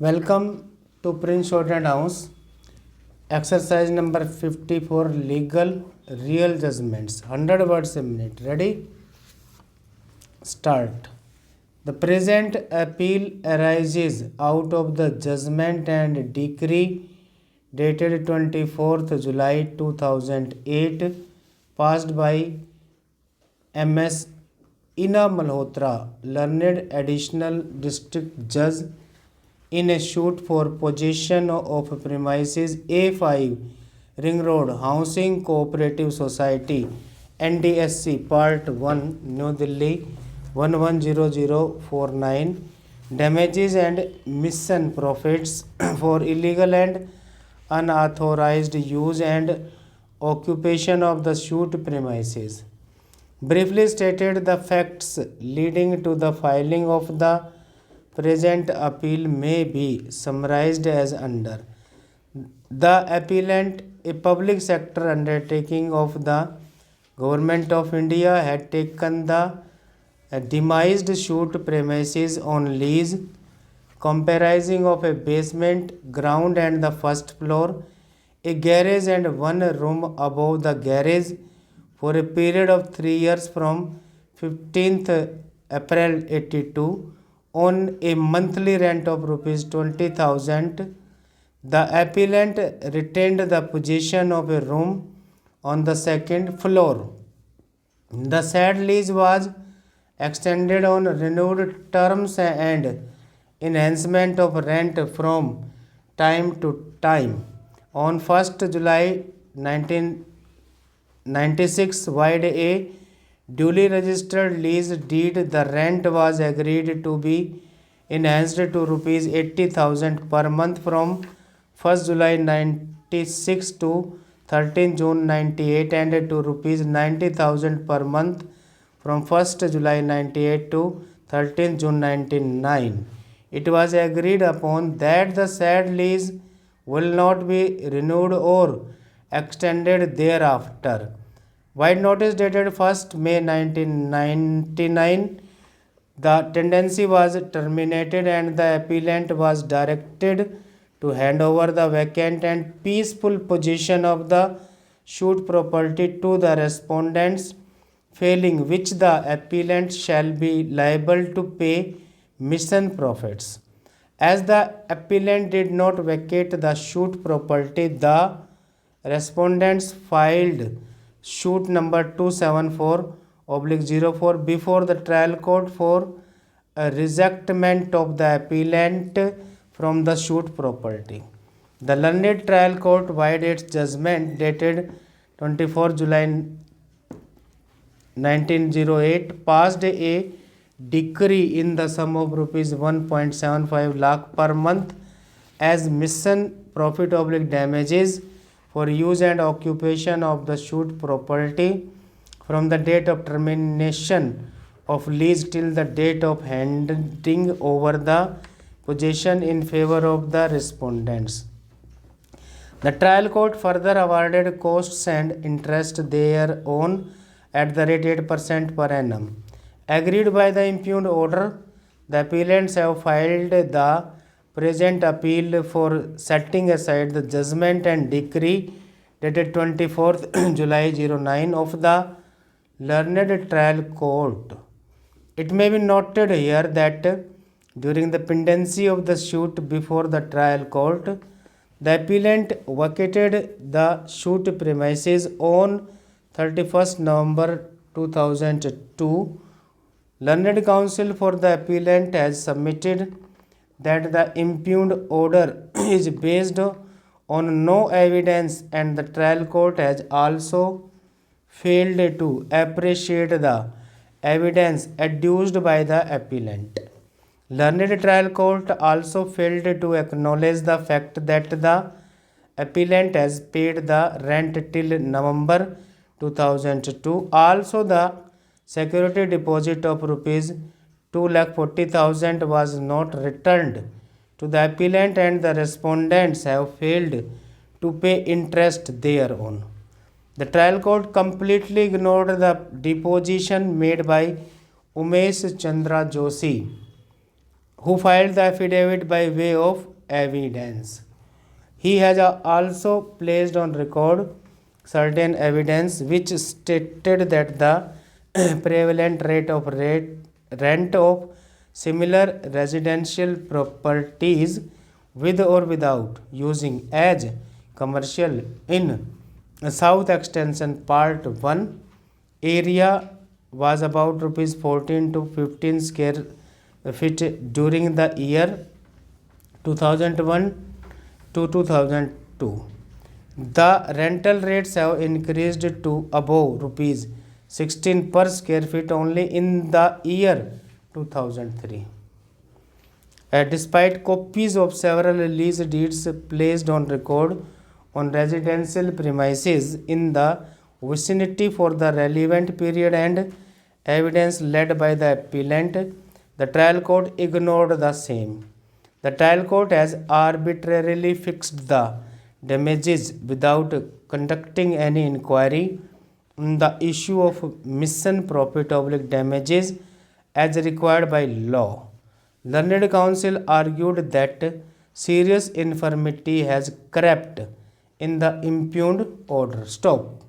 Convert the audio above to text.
Welcome to Prince Shorthand House. Exercise number 54, legal real judgments. 100 words a minute. Ready? Start. The present appeal arises out of the judgment and decree dated 24th July 2008, passed by MS Ina Malhotra, learned additional district judge, in a suit for possession of premises A5 Ring Road Housing Cooperative Society NDSC Part 1 New Delhi 110049, damages and mission profits for illegal and unauthorized use and occupation of the suit premises. Briefly stated, the facts leading to the filing of the present appeal may be summarized as under. The appellant, a public sector undertaking of the Government of India, had taken the demised suit premises on lease, comprising of a basement, ground and the first floor, a garage and one room above the garage, for a period of 3 years from 15th April 82 on a monthly rent of rupees 20,000. The appellant retained the possession of a room on the second floor. The said lease was extended on renewed terms and enhancement of rent from time to time. On 1st July 1996, vide a duly registered lease deed, the rent was agreed to be enhanced to rupees 80,000 per month from 1st July 96 to 13 June 98 and to rupees 90,000 per month from 1st July 98 to 13 June 99. It was agreed upon that the said lease will not be renewed or extended thereafter. Wide notice dated 1st May 1999, the tenancy was terminated and the appellant was directed to hand over the vacant and peaceful possession of the suit property to the respondents, failing which the appellant shall be liable to pay mission profits. As the appellant did not vacate the suit property, the respondents filed suit number 274/04 before the trial court for a rejectment of the appellant from the suit property. The learned trial court, vide its judgment dated 24 July 1908, passed a decree in the sum of rupees 1.75 lakh per month as mission profit oblique damages for use and occupation of the suit property from the date of termination of lease till the date of handing over the possession in favor of the respondents. The trial court further awarded costs and interest thereon at the rate 8% per annum. Agreed by the impugned order, the appellants have filed the present appeal for setting aside the judgment and decree dated 24th July 09 of the learned trial court. It may be noted here that during the pendency of the suit before the trial court, the appellant vacated the suit premises on 31st November 2002. Learned counsel for the appellant has submitted that the impugned order is based on no evidence and the trial court has also failed to appreciate the evidence adduced by the appellant. Learned trial court also failed to acknowledge the fact that the appellant has paid the rent till November 2002. Also, the security deposit of rupees 2,40,000 was not returned to the appellant and the respondents have failed to pay interest thereon. The trial court completely ignored the deposition made by Umesh Chandra Joshi, who filed the affidavit by way of evidence. He has also placed on record certain evidence which stated that the prevalent rate of rent of similar residential properties with or without using as commercial in South Extension Part 1 area was about rupees 14 to 15 square feet during the year 2001 to 2002. The rental rates have increased to above rupees 16 per square feet only in the year 2003. Despite copies of several lease deeds placed on record on residential premises in the vicinity for the relevant period and evidence led by the appellant, the trial court ignored the same. The trial court has arbitrarily fixed the damages without conducting any inquiry on the issue of mission profit oblique damages as required by law. Learned counsel argued that serious infirmity has crept in the impugned order. Stop.